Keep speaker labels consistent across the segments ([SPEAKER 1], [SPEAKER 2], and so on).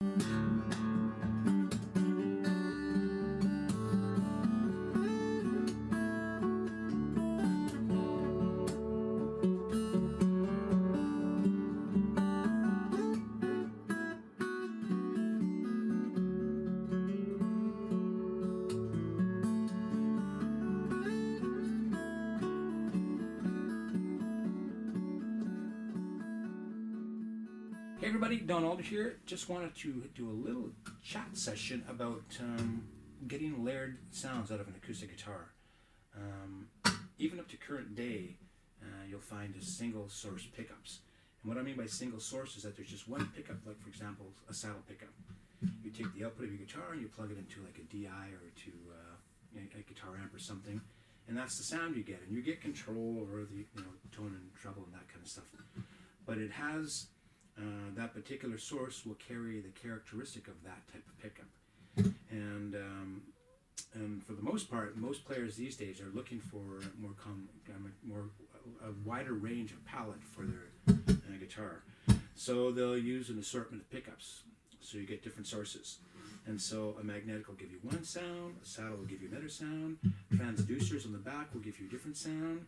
[SPEAKER 1] Hey everybody, Don Aldrich here. Just wanted to do a little chat session about getting layered sounds out of an acoustic guitar. Even up to current day, you'll find just single source pickups. And what I mean by single source is that there's just one pickup, like for example, a saddle pickup. You take the output of your guitar and you plug it into like a DI or to a guitar amp or something, and that's the sound you get. And you get control over the tone and treble and that kind of stuff. But it has that particular source will carry the characteristic of that type of pickup, and for the most part, most players these days are looking for a wider range of palette for their guitar. So they'll use an assortment of pickups. So you get different sources, and so a magnetic will give you one sound, a saddle will give you another sound, transducers on the back will give you a different sound.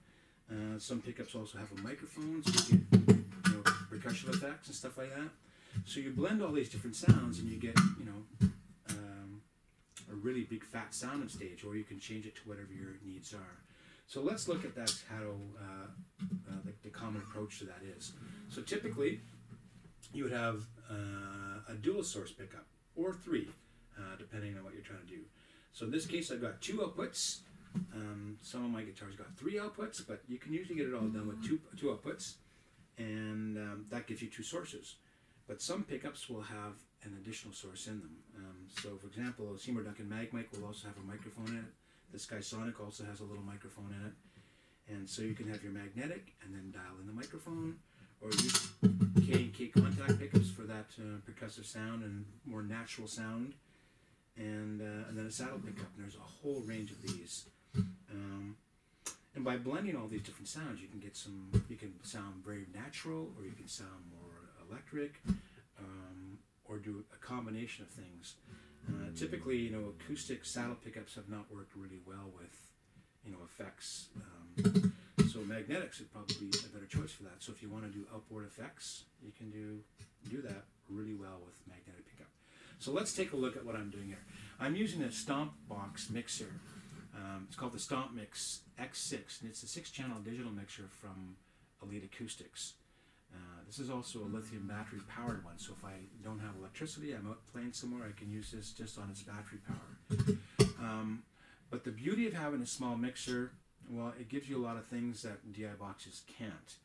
[SPEAKER 1] Some pickups also have a microphone, so you get percussion effects and stuff like that. So you blend all these different sounds and you get a really big fat sound on stage, or you can change it to whatever your needs are. So let's look at that, how the common approach to that is. So typically you would have a dual source pickup, or three, depending on what you're trying to do. So in this case I've got two outputs. Some of my guitars got three outputs, but you can usually get it all done with two outputs, and that gives you two sources. But some pickups will have an additional source in them. So for example, a Seymour Duncan Mag mic will also have a microphone in it. The Skysonic also has a little microphone in it. And so you can have your magnetic and then dial in the microphone, or use K&K contact pickups for that percussive sound and more natural sound. And then a saddle pickup, and there's a whole range of these. And by blending all these different sounds, you can sound very natural, or you can sound more electric, or do a combination of things. Typically, acoustic saddle pickups have not worked really well with, effects. So magnetics would probably be a better choice for that. So if you want to do outboard effects, you can do that really well with magnetic pickup. So let's take a look at what I'm doing here. I'm using a StompMix mixer. It's called the StompMix X6, and it's a 6-channel digital mixer from Elite Acoustics. This is also a lithium battery powered one, so if I don't have electricity, I'm out playing somewhere, I can use this just on its battery power. But the beauty of having a small mixer, well, it gives you a lot of things that DI boxes can't.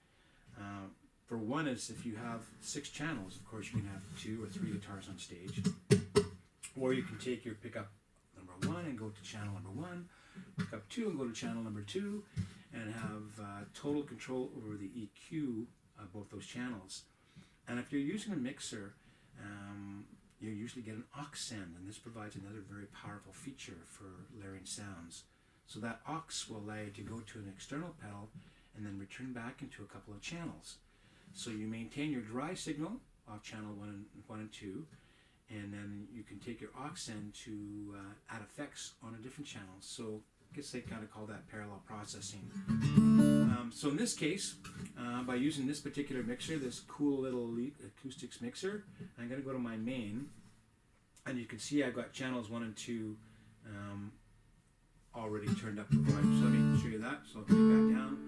[SPEAKER 1] For one is, if you have 6 channels, of course you can have 2 or 3 guitars on stage, or you can take your pickup number 1 and go to channel number 1, pickup 2 and go to channel number 2, and have total control over the EQ of both those channels. And if you're using a mixer, you usually get an aux send, and this provides another very powerful feature for layering sounds. So that aux will allow you to go to an external pedal and then return back into a couple of channels. So you maintain your dry signal off channel 1 and 2, and then you can take your aux send to add effects on a different channel. So I guess they kind of call that parallel processing. So in this case, by using this particular mixer, this cool little Elite Acoustics mixer, I'm going to go to my main, and you can see I've got channels 1 and 2 already turned up. So let me show you that. So I'll take that down.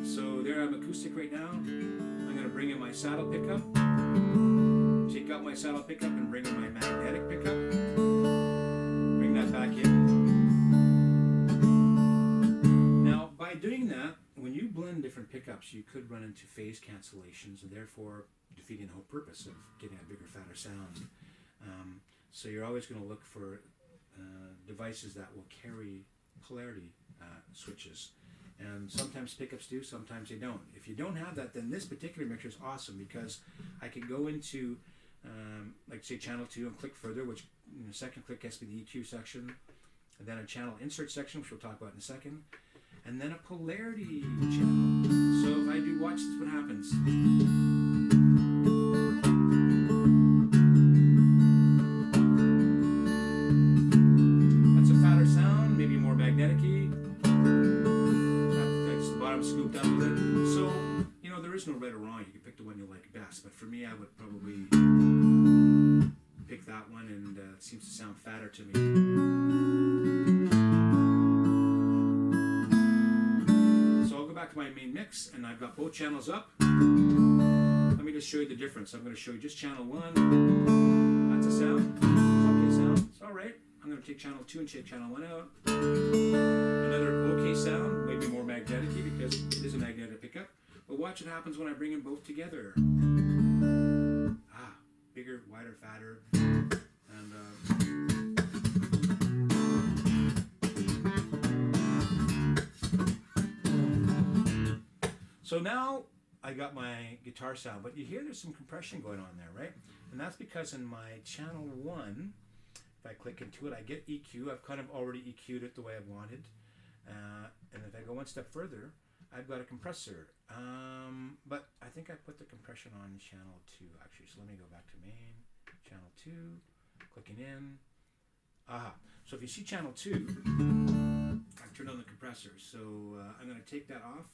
[SPEAKER 1] So there I'm acoustic right now. I'm going to bring in my saddle pickup, take out my saddle pickup and bring in my magnetic pickup, bring that back in. Now by doing that, when you blend different pickups, you could run into phase cancellations and therefore defeating the whole purpose of getting a bigger, fatter sound. So you're always going to look for devices that will carry polarity switches. And sometimes pickups do, sometimes they don't. If you don't have that, then this particular mixer is awesome, because I can go into, like say channel 2 and click further, which second click gets me the EQ section, and then a channel insert section, which we'll talk about in a second, and then a polarity channel. So if I do, watch this, what happens. no right or wrong. You can pick the one you like best, but for me, I would probably pick that one, and it seems to sound fatter to me. So I'll go back to my main mix, and I've got both channels up. Let me just show you the difference. I'm going to show you just channel 1. That's a sound. It's okay sound. It's all right. I'm going to take channel 2 and take channel 1 out. Another okay sound, maybe more magnetic-y because it is a magnetic pickup. But watch what happens when I bring them both together. Bigger, wider, fatter, and so now I got my guitar sound, but you hear there's some compression going on there, right? And that's because in my channel 1, if I click into it, I get EQ. I've kind of already EQ'd it the way I wanted. And if I go one step further, I've got a compressor. But I think I put the compression on channel 2 actually. So let me go back to main, channel 2, clicking in. So if you see channel 2, I've turned on the compressor. So I'm going to take that off.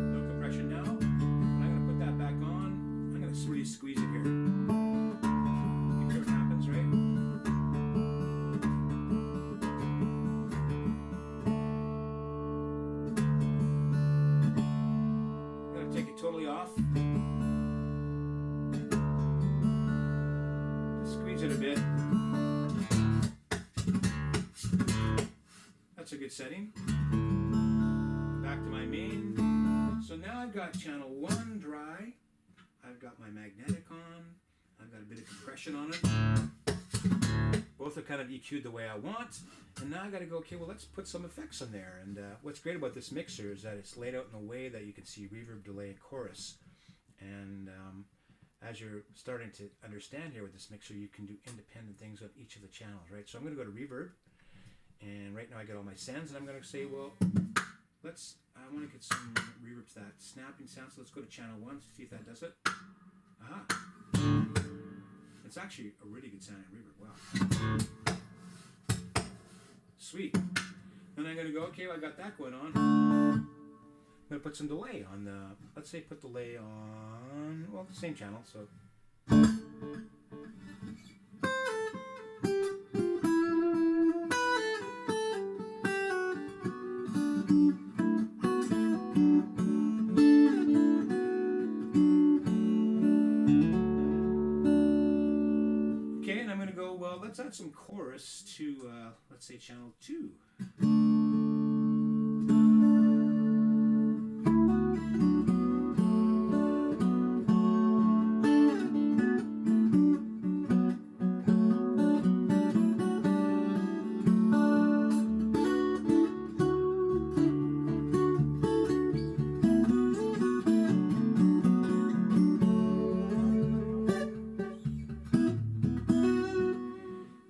[SPEAKER 1] No compression now. And I'm going to put that back on. I'm going to really squeeze it here. You hear what happens, right? I'm going to take it totally off. Just squeeze it a bit. That's a good setting. Back to my main. So now I've got channel 1 dry. I've got my magnetic on. I've got a bit of compression on it. Both are kind of EQ'd the way I want. And now I got to go, okay, well, let's put some effects on there. And what's great about this mixer is that it's laid out in a way that you can see reverb, delay, and chorus. And as you're starting to understand here with this mixer, you can do independent things on each of the channels, right? So I'm going to go to reverb. And right now I got all my sends, and I'm going to say, well, I want to get some reverb to that snapping sound, so let's go to channel 1, see if that does it. It's actually a really good sounding reverb, wow. Sweet. Then I'm going to go, okay, well, I got that going on. I'm going to put some delay on the, let's say put delay on, well, the same channel, so. Let's add some chorus to, let's say, channel 2.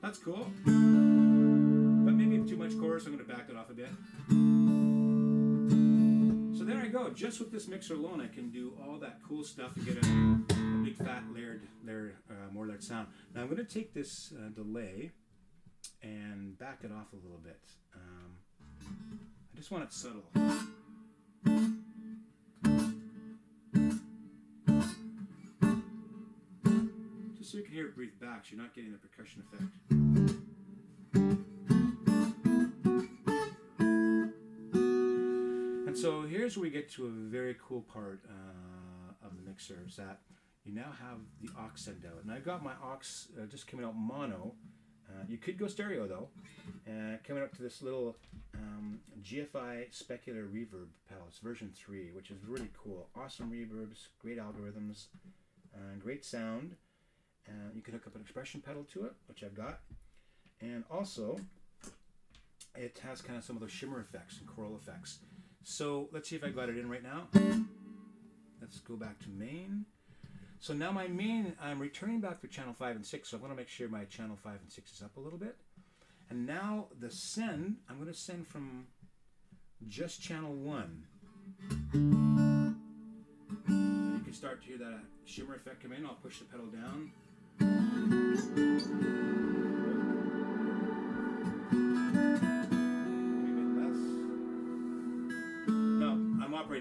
[SPEAKER 1] That's cool, but maybe too much chorus. I'm going to back it off a bit. So there I go. Just with this mixer alone, I can do all that cool stuff and get a big fat more layered sound. Now I'm going to take this delay and back it off a little bit. I just want it subtle. So you can hear it breathe back, so you're not getting the percussion effect. And so here's where we get to a very cool part of the mixer, is that you now have the aux send out. And I've got my aux just coming out mono. You could go stereo though. Coming up to this little GFI Specular Reverb pedal. It's version 3, which is really cool. Awesome reverbs, great algorithms, great sound. You can hook up an expression pedal to it, which I've got. And also, it has kind of some of those shimmer effects and choral effects. So let's see if I got it in right now. Let's go back to main. So now my main, I'm returning back to channel 5 and 6, so I want to make sure my channel 5 and 6 is up a little bit. And now the send, I'm going to send from just channel 1. And you can start to hear that shimmer effect come in. I'll push the pedal down.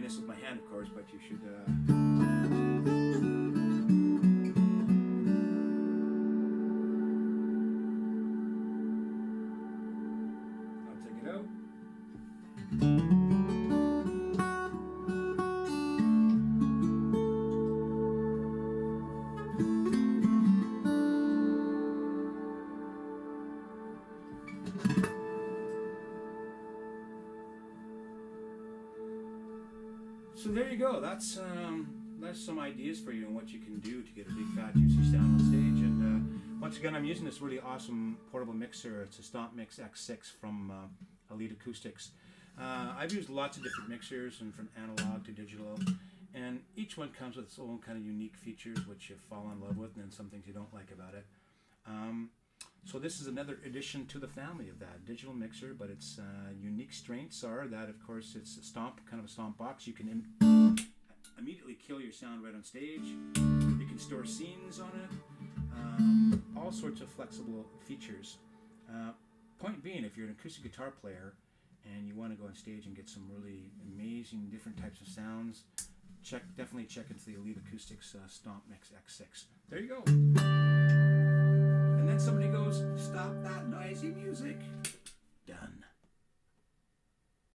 [SPEAKER 1] doing this with my hand, of course, but you should. I'll take it out. So there you go. That's some ideas for you on what you can do to get a big fat juicy sound on stage. And once again, I'm using this really awesome portable mixer. It's a StompMix X6 from Elite Acoustics. I've used lots of different mixers, and from analog to digital, and each one comes with its own kind of unique features which you fall in love with, and then some things you don't like about it. So this is another addition to the family of that digital mixer, but its unique strengths are that, of course, it's a kind of a stomp box. You can immediately kill your sound right on stage. You can store scenes on it. All sorts of flexible features. Point being, if you're an acoustic guitar player and you want to go on stage and get some really amazing different types of sounds, definitely check into the Elite Acoustics StompMix X6. There you go. And then somebody goes, "Stop that noisy music." Done.